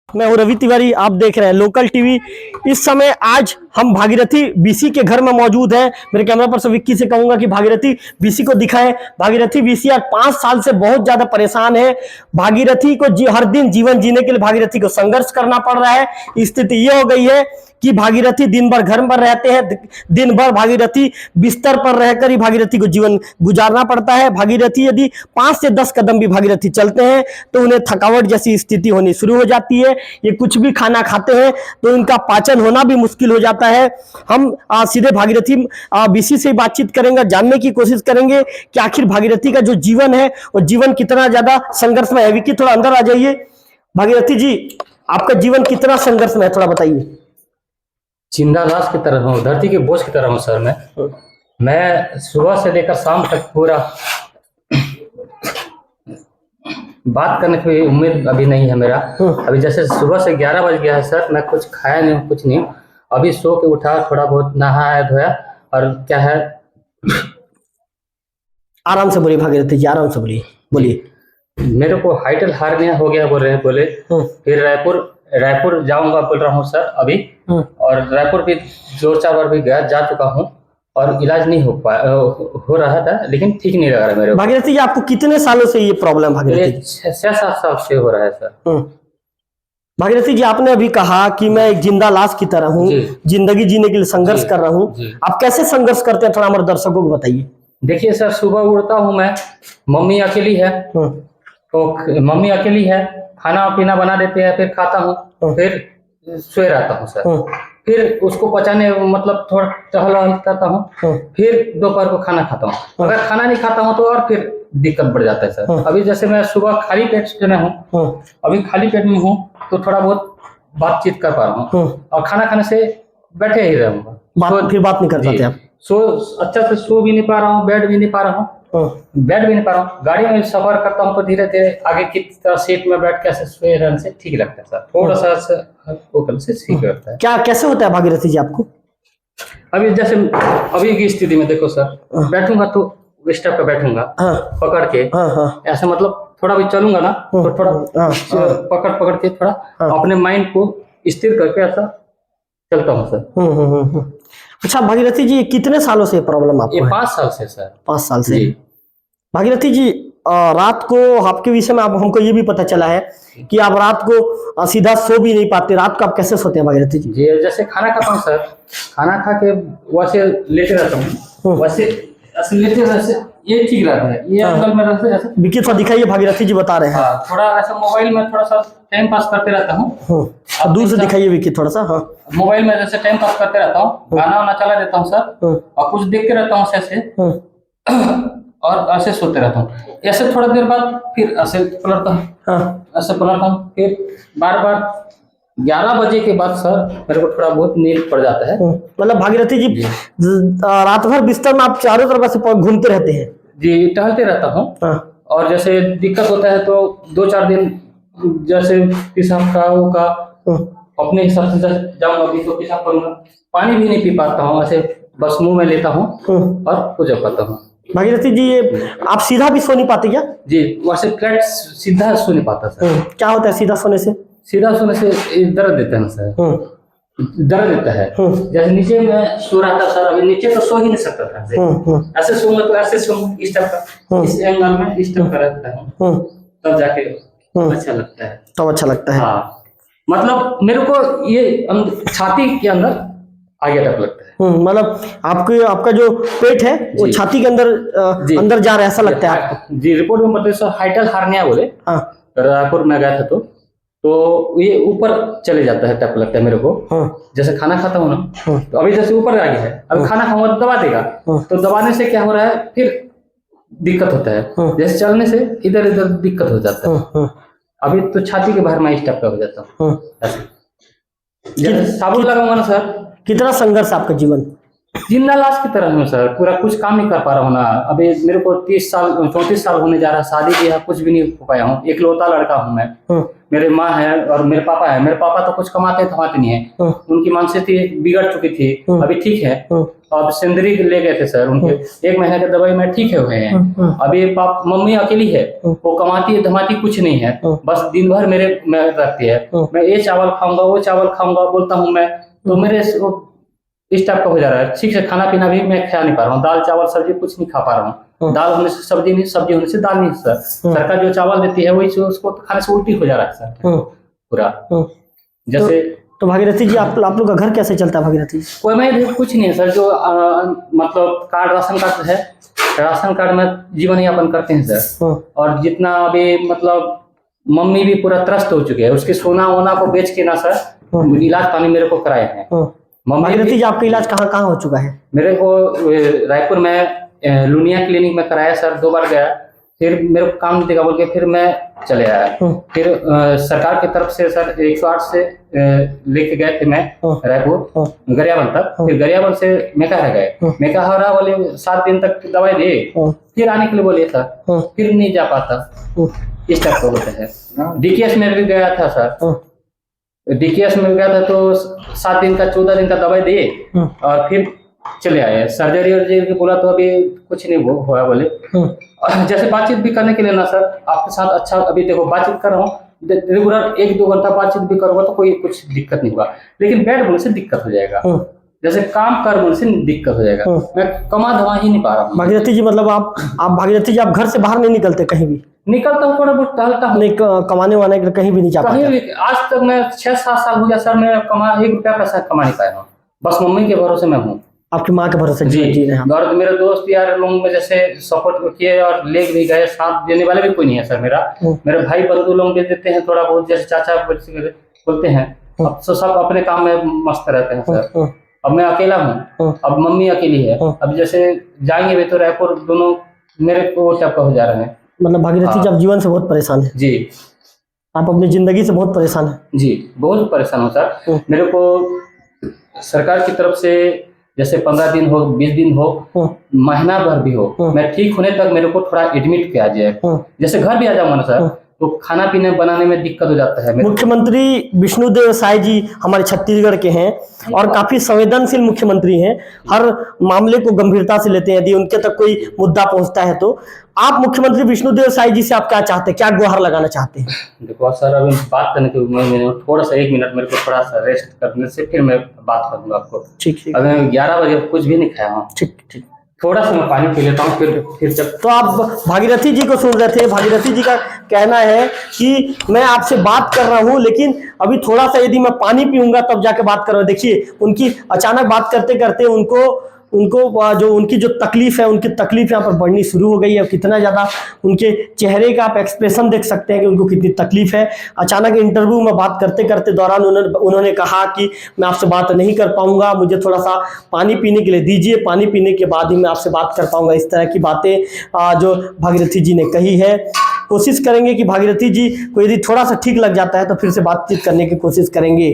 मैं हूं रवि तिवारी, आप देख रहे हैं लोकल टीवी। इस समय आज हम भागीरथी बीसी के घर में मौजूद हैं। मेरे कैमरा पर्सन विक्की से कहूंगा कि भागीरथी बीसी को दिखाएं। भागीरथी बीसी आज 5 साल से बहुत ज्यादा परेशान है। भागीरथी को हर दिन जीवन जीने के लिए भागीरथी को संघर्ष करना पड़ रहा है। स्थिति ये हो गई है कि भागीरथी दिन भर घर में रहते हैं, दिन भर भागीरथी बिस्तर पर रहकर ही भागीरथी को जीवन गुजारना पड़ता है। भागीरथी यदि 5 से 10 कदम भी भागीरथी चलते हैं तो उन्हें थकावट जैसी स्थिति होनी शुरू हो जाती है। ये कुछ भी खाना खाते हैं तो इनका पाचन होना भी मुश्किल हो जाता है। हम सीधे भागीरथी बीसी से बातचीत करेंगे, जानने की कोशिश करेंगे कि आखिर भागीरथी का जो जीवन है वो जीवन कितना ज्यादा संघर्ष में है। विक्की थोड़ा अंदर आ जाइए। भागीरथी जी, आपका जीवन कितना संघर्ष में है, थोड़ा बताइए। जिंदा लाश की तरह हूँ, धरती के बोझ की तरह हूँ सर। मैं सुबह से लेकर शाम तक पूरा बात करने की उम्मीद अभी नहीं है मेरा। अभी जैसे सुबह से 11 बज गया है सर, मैं कुछ खाया नहीं हूँ, कुछ नहीं। अभी सो के उठा, थोड़ा बहुत नहाया धोया और क्या है। आराम से बोलिए भागीरथी जी, आराम से बोलिए। मेरे को हाइटल हार्निया हो गया बोले। फिर रायपुर जाऊंगा बोल रहा हूँ सर अभी। और रायपुर भी 2-4 बार भी जा चुका हूँ और इलाज नहीं हो रहा था, लेकिन ठीक नहीं लग रहा मेरे को। भागीरथी जी, आपको कितने सालों से ये प्रॉब्लम भागीरथी? 6-7 साल से हो रहा है सर। भागीरथी जी, आपने अभी कहा कि मैं एक जिंदा लाश की तरह हूँ, जिंदगी जीने के लिए संघर्ष कर रहा हूँ। आप कैसे संघर्ष करते हैं, थोड़ा हमारे दर्शकों को बताइए। देखिए सर, सुबह उठता हूँ मैं, मम्मी अकेली है तो मम्मी अकेली है, खाना पीना बना देते हैं, फिर खाता हूँ, फिर सोए रहता हूँ सर। फिर उसको पचाने मतलब थोड़ा टहल करता हूँ, फिर दोपहर को खाना खाता हूँ। अगर खाना नहीं खाता हूँ तो और फिर दिक्कत बढ़ जाता है सर। अभी जैसे मैं सुबह खाली पेट में हूँ, अभी खाली पेट में हूँ तो थोड़ा बहुत बातचीत कर पा रहा हूँ और खाना खाने से बैठे ही रहूंगा। फिर बात नहीं कर पाते आप? अच्छा से सो भी नहीं पा रहा हूँ, बैठ भी नहीं पा रहा हूँ, गाड़ी में सफर करता हूँ तो धीरे धीरे आगे की तरह सीट में बैठ के सोए रहने से ठीक लगता है सर। थोड़ा सा वो करने से ठीक लगता है। क्या कैसे होता है भागीरथी जी आपको? अभी जैसे अभी की स्थिति में देखो सर, बैठूंगा तो स्टेप पे बैठूंगा पकड़ के, ऐसे मतलब थोड़ा भी चलूंगा ना तो थोड़ा पकड़ के थोड़ा अपने माइंड को स्थिर करके ऐसा चलता हूँ सर। अच्छा भागीरथी जी, कितने सालों से प्रॉब्लम आपको है? 5 साल से सर। 5 साल से। भागीरथी जी, रात को आपके विषय में हमको ये भी पता चला है कि आप रात को सीधा सो भी नहीं पाते। रात को आप कैसे सोते हैं भागीरथी जी? जैसे खाना खाता हूँ सर, खाना खा के वैसे लेटे रहता हूँ, वैसे लेटे रहते ये ठीक रहता है। ये एंगल में रहता है। विक्की थोड़ा दिखाइए, भागीरथी जी बता रहे हैं। थोड़ा ऐसा मोबाइल में थोड़ा सा टाइम पास करते रहता हूँ। दूर से दिखाइए विक्की थोड़ा सा। मोबाइल में जैसे टाइम पास करते रहता हूँ, गाना वाना चला देता हूँ सर, और कुछ देखते रहता हूँ ऐसे और ऐसे सोते रहता हूँ। ऐसे थोड़ा देर बाद फिर ऐसे पलटता हूँ, फिर बार 11 बजे के बाद सर मेरे को थोड़ा बहुत नींद पड़ जाता है। मतलब भागीरथी जी रात भर बिस्तर में आप चारों तरफ से घूमते रहते हैं? जी, टहलते रहता हूँ। और जैसे दिक्कत होता है तो 2-4 दिन जैसे पेशाब का अपने हिसाब से जाऊंगा अभी तो पेशाब करूंगा, पानी भी नहीं पी पाता हूँ, ऐसे बस मुंह में लेता हूँ और पूजा करता हूँ। भागीरथी जी, ये आप सीधा भी सो नहीं पाते क्या? जी, वैसे फ्लैट सीधा सो नहीं पाता सर। क्या होता है सीधा सोने से? सीधा सोने से दर्द देता है ना सर, दर्द देता है। जैसे नीचे में सो रहा था सर, अभी नीचे तो सो ही नहीं सकता था। ऐसे सोऊंगा तो ऐसे सोऊंगा, इस टाइप का, इस एंगल में इस टाइप का रहता है, तब जाके अच्छा लगता है। तब अच्छा लगता है। हाँ, मतलब मेरे को ये छाती के अंदर आगे तक लगता है। मतलब आपका जो पेट है वो छाती के अंदर जा रहा है, ऐसा लगता है आपको? जी, रिपोर्ट में बताइए सर, हाइटल हार्निया बोले। रायपुर में गया था तो ये ऊपर चले जाता है, टप लगता है मेरे को। जैसे खाना खाता हूँ ना तो अभी जैसे ऊपर आ गया है, अभी खाना खाऊंगा तो दबा देगा, तो दबाने से क्या हो रहा है, फिर दिक्कत होता है। जैसे चलने से इधर इधर दिक्कत हो जाता है। अभी तो छाती के बाहर में इस टाइप का हो जाता हूँ। ऐसे साबुन लगाऊंगा ना सर। कितना संघर्ष आपका जीवन? जिंदा लाश की तरह हूँ सर, पूरा कुछ काम नहीं कर पा रहा हूँ ना। अभी मेरे को 34 साल होने जा रहा है, शादी भी है, कुछ भी नहीं हो पाया हूँ। इकलौता लड़का हूँ मैं। मेरे माँ है और मेरे पापा है। मेरे पापा तो कुछ कमाते धमाते नहीं है, उनकी मानसिकता बिगड़ चुकी थी, अभी ठीक है। अब सिंदरी ले गए थे सर उनके, 1 महीने की दवाई में ठीक है हुए हैं। अभी मम्मी अकेली है, वो कमाती धमाती कुछ नहीं है, बस दिन भर मेरे में रहती है। मैं ये चावल खाऊंगा, वो चावल खाऊंगा बोलता हूँ मैं, तो मेरे इस टाइप का हो जा रहा है। ठीक से खाना पीना भी मैं खा नहीं पा रहा हूँ, दाल चावल सब्जी कुछ नहीं खा पा रहा हूँ। दाल होने से सब्जी नहीं, सब्जी होने से दाल नहीं सर। सरकार जो चावल देती है वही उसको खाने से उल्टी हो जा रहा है सर पूरा। जैसे तो भागीरथी जी आप लोग का घर कैसे चलता है भागीरथी? कोई मैं कुछ नहीं है सर, जो मतलब कार्ड राशन कार्ड है, राशन कार्ड में जीवन यापन करते हैं सर। और जितना अभी मतलब मम्मी भी पूरा त्रस्त हो चुके हैं, उसके सोना वोना को बेच के ना सर इलाज पानी मेरे को कराए हैं। भागीरथी जी आपका इलाज कहाँ कहाँ हो चुका है? मेरे को रायपुर में लुनिया क्लिनिक में कराया सर, 2 बार गया, फिर मेरे को काम नहीं देगा बोल के फिर मैं चले आया। फिर सरकार की तरफ से सर 108 से लेके गए थे मैं रायपुर गरियाबंद तक। फिर गरियाबंद से मेकाहारा गए, मेकाहारा वाले 7 दिन तक दवाई दिए, फिर आने के लिए बोले था, फिर नहीं जा पाता। इस टाइप का होता है। डीकेएस में भी गया था सर, डीकेएस में गया था तो 7 दिन का 14 दिन का दवाई दिए और फिर चले आए। सर्जरी वर्जरी बोला तो अभी कुछ नहीं हुआ बोले। जैसे बातचीत भी करने के लिए ना सर आपके साथ अच्छा, अभी देखो बातचीत कर रहा हूँ रेगुलर, 1-2 घंटा बातचीत भी करूंगा तो कोई कुछ दिक्कत नहीं होगा, लेकिन बैठ बोलने से दिक्कत हो जाएगा। जैसे काम कर बोलने से दिक्कत हो जाएगा, मैं कमा धमा ही नहीं पा रहा हूँ। भागीरथी जी मतलब आप भागीरथी जी आप घर से बाहर नहीं निकलते कहीं भी? निकलता हूँ, थोड़ा बहुत टहलता हूँ। नहीं कमाने वाने के लिए कहीं भी नहीं जा पाते? कहीं भी आज तक मैं 6-7 साल हो गया सर, मैं 1 रुपया पैसा कमा नहीं पाया हूँ, बस मम्मी के भरोसे में हूँ। आपकी माँ के भरोसे जी जी रहे हैं? और मेरे दोस्त यार लोग में जैसे सपोर्ट किए और ले भी गए, साथ देने वाले भी कोई नहीं है सर मेरा। मेरे भाई बंधु लोग दे देते हैं थोड़ा बहुत, जैसे चाचा बोलते हैं। अब तो सब अपने काम में मस्त रहते हैं सर। अब मैं अकेला हूँ, अब मम्मी अकेली है। अब जैसे जाएंगे भी तो रायपुर, दोनों मेरे को टाइप का हो जा रहे हैं। मतलब भागीरथी जी आप जीवन से बहुत परेशान है? जी आप अपनी जिंदगी से बहुत परेशान है? जी बहुत परेशान हूँ सर। मेरे को सरकार की तरफ से जैसे 15 दिन हो, 20 दिन हो, महीना भर भी हो, मैं ठीक होने तक मेरे को थोड़ा एडमिट किया जाए। जैसे घर भी आ जाऊंगा ना सर तो खाना पीने बनाने में दिक्कत हो जाता है। मुख्यमंत्री विष्णुदेव साय जी हमारे छत्तीसगढ़ के हैं और काफी संवेदनशील मुख्यमंत्री हैं, हर मामले को गंभीरता से लेते हैं। यदि उनके तक कोई मुद्दा पहुंचता है तो आप मुख्यमंत्री विष्णुदेव साय जी से आप क्या चाहते हैं, क्या गुहार लगाना चाहते हैं? देखो सर अभी बात करने के मैंने थोड़ा सा 1 मिनट मेरे को थोड़ा सा रेस्ट करने से फिर मैं बात करूंगा आपको। ठीक ठीक। अभी मैं 11 बजे कुछ भी नहीं खाया हूँ। ठीक ठीक। थोड़ा सा मैं पानी पी लेता हूँ फिर जब। तो आप भागीरथी जी को सुन रहे थे। भागीरथी जी का कहना है कि मैं आपसे बात कर रहा हूं लेकिन अभी थोड़ा सा यदि मैं पानी पीऊंगा तब जाके बात कर रहा हूं। देखिए उनकी अचानक बात करते करते उनको जो उनकी जो तकलीफ है, उनकी तकलीफ यहाँ पर बढ़नी शुरू हो गई है। कितना ज़्यादा उनके चेहरे का आप एक्सप्रेशन देख सकते हैं कि उनको कितनी तकलीफ है। अचानक इंटरव्यू में बात करते करते दौरान उन्होंने कहा कि मैं आपसे बात नहीं कर पाऊंगा, मुझे थोड़ा सा पानी पीने के लिए दीजिए, पानी पीने के बाद ही मैं आपसे बात कर पाऊंगा। इस तरह की बातें जो भागीरथी जी ने कही है। कोशिश करेंगे कि भागीरथी जी को यदि थोड़ा सा ठीक लग जाता है तो फिर से बातचीत करने की कोशिश करेंगे।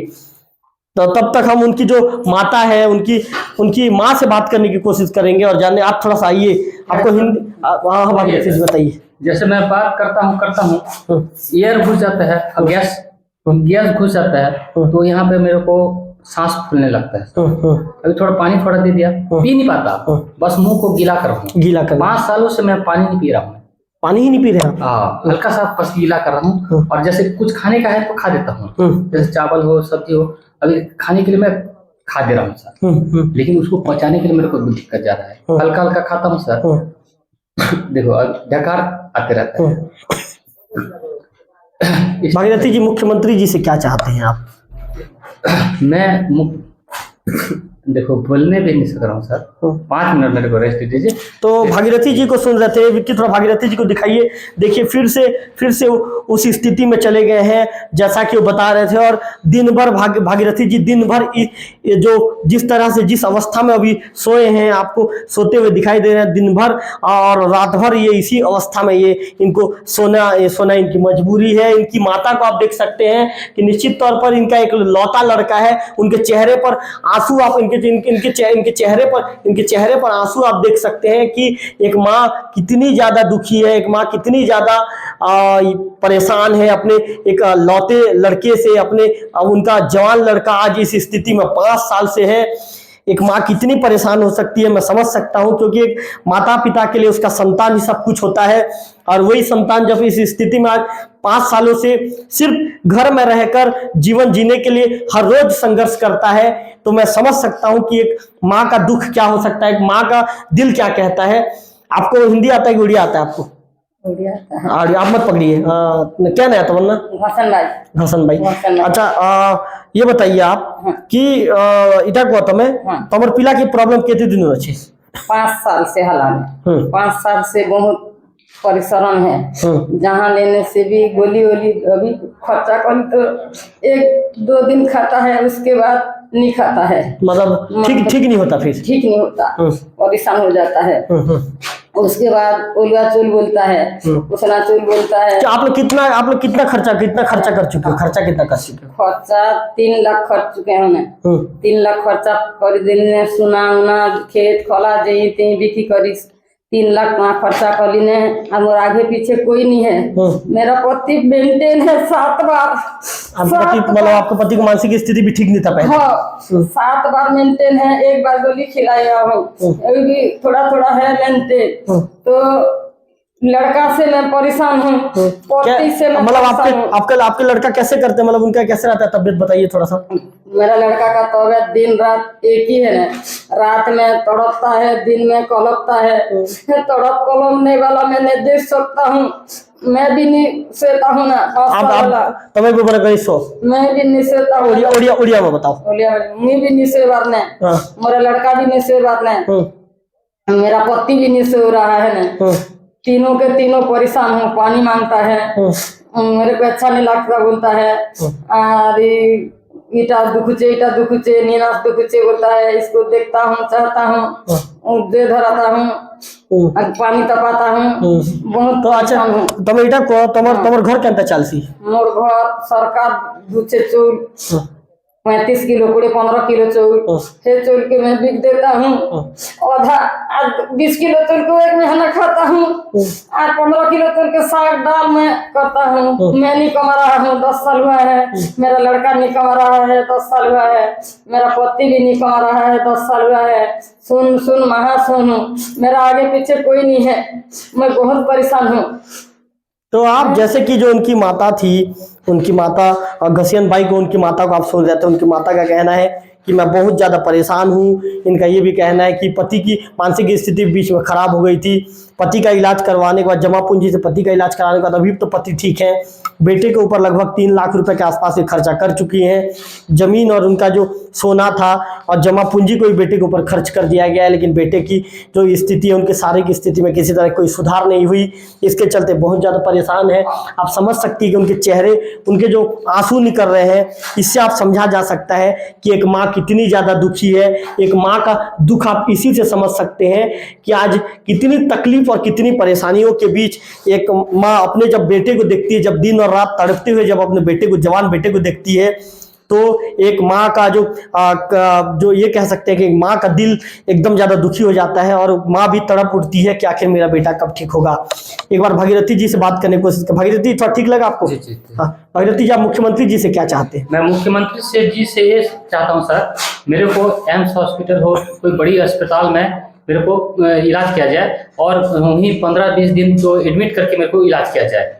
तो तब तक हम उनकी जो माता है उनकी माँ से बात करने की कोशिश करेंगे और जानने। आप थोड़ा सा आइए, आपको हिंदी भागीरथी जी बताइए। जैसे मैं बात करता हूँ एयर घुस जाता है, गैस घुस जाता है तो यहाँ पे मेरे को सांस फूलने लगता है। अभी थोड़ा पानी थोड़ा दे दिया, पी नहीं पाता, बस मुंह को गीला कर रहा हूँ। गीला कर 5 सालों से मैं पानी नहीं पी रहा हूँ। पानी ही नहीं पी रहे हैं? हाँ, हल्का सा बस गीला कर रहा हूँ। और जैसे कुछ खाने का है तो खा देता हूँ, जैसे चावल हो सब्जी हो, अभी खाने के लिए मैं खा दे रहा हूँ सर, लेकिन उसको पचाने के लिए मेरे को दिक्कत जा रहा है। हल्का हल्का खाता हूँ सर। देखो डकार आते रहता है। भागीरथी जी मुख्यमंत्री जी से क्या चाहते हैं आप? मैं देखो बोलने भी नहीं सक रहा हूँ सर, 5 मिनट मेरे को रेस्ट दीजिए। तो भागीरथी जी को सुन रहे थे। विक्की थोड़ा भागीरथी जी को दिखाइए। देखिए फिर से उस स्थिति में चले गए हैं जैसा कि वो बता रहे थे। और दिन भर भागीरथी जी दिन भर जो जिस तरह से जिस अवस्था में अभी सोए हैं, आपको सोते हुए दिखाई दे रहे हैं दिन भर, और रात भर ये इसी अवस्था में ये इनको सोना इनकी मजबूरी है। इनकी माता को आप देख सकते हैं कि निश्चित तौर पर इनका एक लौता लड़का है, उनके चेहरे पर आंसू आप इनके इनके चेहरे पर आंसू आप देख सकते हैं कि एक माँ कितनी ज्यादा दुखी है, एक माँ कितनी ज्यादा परेशान है अपने एक लौते लड़के से, अपने उनका जवान लड़का आज इस स्थिति में 5 साल से है। एक माँ कितनी परेशान हो सकती है मैं समझ सकता हूं, क्योंकि एक माता पिता के लिए उसका संतान ही सब कुछ होता है, और वही संतान जब इस स्थिति में आज 5 सालों से सिर्फ घर में रहकर जीवन जीने के लिए हर रोज संघर्ष करता है, तो मैं समझ सकता हूं कि एक माँ का दुख क्या हो सकता है, एक माँ का दिल क्या कहता है। आपको हिंदी आता है कि उड़िया आता है? आपको उड़िया आता है। आप मत पकड़िए, क्या नहीं आता वरना? हसन भाई। अच्छा, ये बताइए आप कि इटा को तमें तमर पिला की प्रॉब्लम केते दिन अछि? 5 साल से हालाने 5 साल से बहुत परेशान है। जहाँ लेने से भी गोली वोली अभी खर्चा कर तो 1-2 दिन खाता है, उसके बाद नहीं खाता है, मतलब ठीक नहीं होता, फिर ठीक नहीं होता, परेशान हो जाता है। उसके बाद उलवा चूल बोलता है, उसना चूल बोलता है। आप लोग कितना खर्चा कर चुके हो? खर्चा कितना कर चुके हो? खर्चा 3 लाख खर्च चुके हैं हमने। 3 लाख खर्चा कर दिन सुना उना खेत खला जही तही बिकी करी 3 लाख खर्चा कर लीने। और आगे पीछे कोई नहीं है। मेरा पति मेंटेन है 7 बार। मतलब आपके पति की मानसिक स्थिति भी ठीक नहीं था पहले? हाँ, 7 बार मेंटेन है, 1 बार गोली खिलाया हूँ, अभी भी थोड़ा है मेंटेन। तो लड़का से मैं परेशान हूँ, पति से मैं मतलब आपके लड़का कैसे करते हैं, मतलब उनका कैसे रहता है तबीयत, बताइए थोड़ा सा। मेरा लड़का का तबीयत दिन रात एक ही है ना, रात में तड़पता है, दिन में कलपता है। तड़प कलपने वाला मैं नहीं देख सकता हूँ, मैं भी नहीं सोता हूँ ना। तुम्हें भी बड़ा सो मैं भी नहीं सोता हूँ। उड़िया में बताओ। मैं भी नहीं सो बात नहीं, मेरा लड़का भी नहीं सो बात नहीं, मेरा पति भी नहीं सो रहा है ना। तीनों के तीनों परेशान हूँ। पानी मांगता है, मेरे को अच्छा नहीं लगता बोलता है। अरे ईटा दुखुचे नीनास दुखुचे बोलता है। इसको देखता हूँ, चाहता हूँ, दे धराता हूँ, पानी तपाता हूँ, बहुत। तो अच्छा, तुम ईटा को तुम्हार घर केंता चालसी? मोर घर सरकार दूचे चौल 35 किलो 15 किलो चौल है। चौल के मैं बिक देता हूँ, आधा 20 किलो चौल को एक महीना खाता हूँ, और 15 किलो चौल के साग दाल में करता हूँ। मैं नहीं कमा रहा हूँ, 10 साल हुआ है। मेरा लड़का नहीं कमा रहा है, 10 साल हुआ है। मेरा पति भी नहीं कमा रहा है, 10 साल हुआ है। सुन महासुन हूँ, मेरा आगे पीछे कोई नहीं है, मैं बहुत परेशान हूँ। तो आप जैसे कि जो उनकी माता थी, उनकी माता घसियन भाई को, उनकी माता को आप सुन रहे थे, उनकी माता का कहना है कि मैं बहुत ज़्यादा परेशान हूँ। इनका ये भी कहना है कि पति की मानसिक स्थिति बीच में खराब हो गई थी। पति का इलाज करवाने के बाद, जमा पूंजी से पति का इलाज कराने के बाद अभी तो पति ठीक है। बेटे के ऊपर लगभग 3 लाख रुपए के आसपास ये खर्चा कर चुकी हैं। जमीन और उनका जो सोना था और जमा पूंजी को भी बेटे के ऊपर खर्च कर दिया गया है, लेकिन बेटे की जो स्थिति है, उनके शारीरिक स्थिति में किसी तरह कोई सुधार नहीं हुई। इसके चलते बहुत ज़्यादा परेशान है। आप समझ सकती है कि उनके चेहरे, उनके जो आंसू निकल रहे हैं, इससे आप समझा जा सकता है कि एक माँ कितनी ज़्यादा दुखी है। एक माँ का दुख आप इसी से समझ सकते हैं कि आज कितनी तकलीफ और कितनी परेशानियों के बीच एक माँ अपने जब बेटे को देखती है, जब दिन और रात तड़पते हुए जब अपने बेटे को, जवान बेटे को देखती है, तो एक माँ का जो ये कह सकते हैं कि एक माँ का दिल एकदम ज़्यादा दुखी हो जाता है, और माँ भी तड़प उठती है कि आखिर मेरा बेटा कब ठीक होगा। एक बार भागीरथी जी से बात करने की कोशिश कर। भागीरथी, थोड़ा ठीक लगा आपको? जी। हाँ, भागीरथी जी, आप मुख्यमंत्री जी से क्या चाहते हैं? मैं मुख्यमंत्री जी से ये चाहता हूँ सर, मेरे को एम्स हॉस्पिटल हो, कोई बड़ी अस्पताल में मेरे को इलाज किया जाए, और वहीं 15-20 दिन तो एडमिट करके मेरे को इलाज किया जाए।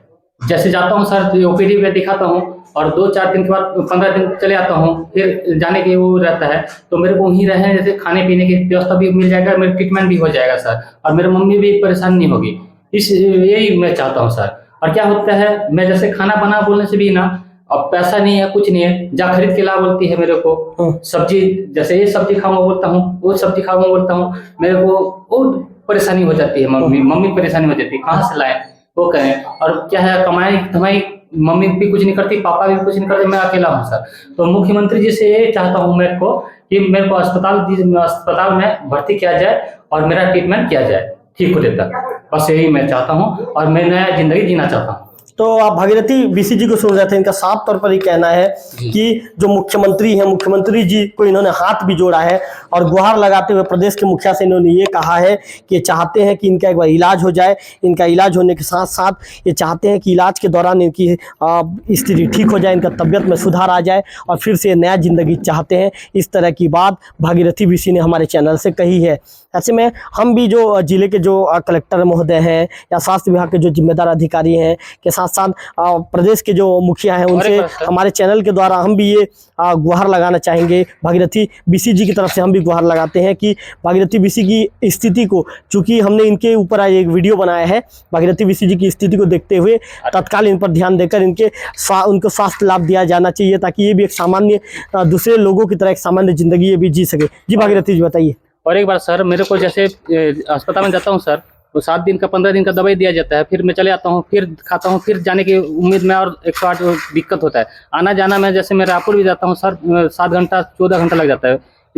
जैसे जाता हूँ सर, ओपीडी में दिखाता हूँ, और 2-4 दिन के बाद 15 दिन चले आता हूँ, फिर जाने के वो रहता है, तो मेरे को वहीं रहने, जैसे खाने पीने की व्यवस्था भी मिल जाएगा, मेरे ट्रीटमेंट भी हो जाएगा सर, और मेरी मम्मी भी परेशान नहीं होगी। यही मैं चाहता हूँ सर। और क्या होता है, मैं जैसे खाना बना बोलने से भी ना, अब पैसा नहीं है, कुछ नहीं है, जा खरीद के ला बोलती है मेरे को। सब्जी, जैसे ये सब्जी खाऊंगा बोलता हूँ, वो सब्जी खाऊंगा बोलता हूँ, मेरे को बहुत परेशानी हो जाती है। मम्मी परेशानी हो जाती है, कहाँ से लाए वो कहें। और क्या है, कमाई मम्मी भी कुछ नहीं करती, पापा भी कुछ नहीं करते, मैं अकेला हूँ सर। तो मुख्यमंत्री जी से ये चाहता हूँ मेरे को कि मेरे को अस्पताल में भर्ती किया जाए और मेरा ट्रीटमेंट किया जाए ठीक होने तक। बस यही मैं चाहता हूँ, और मैं नया जिंदगी जीना चाहता हूँ। तो आप भागीरथी बीसी जी को सुन रहे थे, इनका साफ तौर पर ये कहना है कि जो मुख्यमंत्री हैं, मुख्यमंत्री जी को इन्होंने हाथ भी जोड़ा है और गुहार लगाते हुए प्रदेश के मुखिया से इन्होंने ये कहा है कि चाहते हैं कि इनका एक बार इलाज हो जाए। इनका इलाज होने के साथ साथ ये चाहते हैं कि इलाज के दौरान इनकी स्थिति ठीक हो जाए, इनका तबीयत में सुधार आ जाए और फिर से नया जिंदगी चाहते हैं। इस तरह की बात भागीरथी बीसी ने हमारे चैनल से कही है। ऐसे में हम भी जो जिले के जो कलेक्टर महोदय हैं या स्वास्थ्य विभाग के जो जिम्मेदार अधिकारी हैं के साथ साथ प्रदेश के जो मुखिया हैं, उनसे हमारे चैनल के द्वारा हम भी ये गुहार लगाना चाहेंगे। भागीरथी बीसी जी की तरफ से हम भी गुहार लगाते हैं कि भागीरथी बीसी की स्थिति को, चूंकि हमने इनके ऊपर आज एक वीडियो बनाया है, भागीरथी बीसी जी की स्थिति को देखते हुए तत्काल इन पर ध्यान देकर उनको स्वास्थ्य लाभ दिया जाना चाहिए, ताकि ये भी एक सामान्य दूसरे लोगों की तरह एक सामान्य जिंदगी ये भी जी सके। जी भागीरथी जी बताइए। और एक बार सर, मेरे को जैसे अस्पताल में जाता हूँ सर, तो 7 दिन का 15 दिन का दवाई दिया जाता है, फिर मैं चले आता हूँ, फिर खाता हूँ, फिर जाने की उम्मीद में और 108 दिक्कत होता है। आना जाना में जैसे मैं रायपुर भी जाता हूँ सर, 7 घंटा 14 घंटा लग जाता है।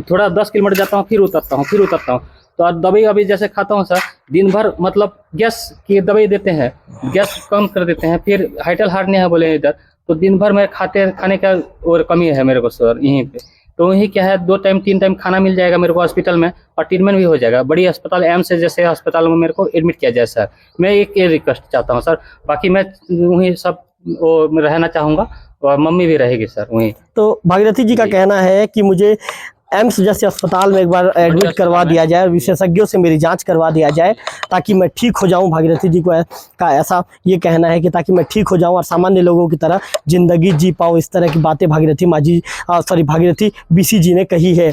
थोड़ा 10 किलोमीटर जाता हूँ, फिर उतरता हूँ। तो दवाई अभी जैसे खाता हूँ सर, दिन भर मतलब गैस की दवाई देते हैं, गैस कम कर देते हैं, फिर हाइटल हारने हैं बोले इधर, तो दिन भर मैं खाने का और कमी है मेरे को सर यहीं पे। तो वही क्या है, 2 टाइम 3 टाइम खाना मिल जाएगा मेरे को हॉस्पिटल में और ट्रीटमेंट भी हो जाएगा। बड़ी अस्पताल एम्स से जैसे अस्पताल में मेरे को एडमिट किया जाए सर। मैं एक रिक्वेस्ट चाहता हूँ सर, बाकी मैं वहीं सब वो रहना चाहूँगा और मम्मी भी रहेगी सर वहीं। तो भागीरथी जी का कहना है कि मुझे एम्स जैसे अस्पताल में एक बार एडमिट करवा दिया जाए, विशेषज्ञों से मेरी जांच करवा दिया जाए ताकि मैं ठीक हो जाऊं। भागीरथी जी का ऐसा ये कहना है कि ताकि मैं ठीक हो जाऊं और सामान्य लोगों की तरह जिंदगी जी पाऊं। इस तरह की बातें भागीरथी बीसी जी ने कही है।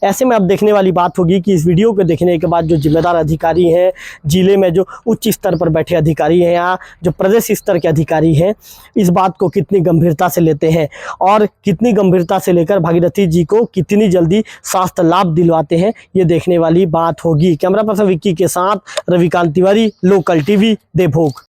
ऐसे में अब देखने वाली बात होगी कि इस वीडियो को देखने के बाद जो जिम्मेदार अधिकारी हैं, जिले में जो उच्च स्तर पर बैठे अधिकारी हैं या जो प्रदेश स्तर के अधिकारी हैं, इस बात को कितनी गंभीरता से लेते हैं और कितनी गंभीरता से लेकर भागीरथी जी को कितनी जल्दी स्वास्थ्य लाभ दिलवाते हैं, ये देखने वाली बात होगी। कैमरा पर्सन विक्की के साथ रविकांत तिवारी, लोकल टीवी, देवभोग।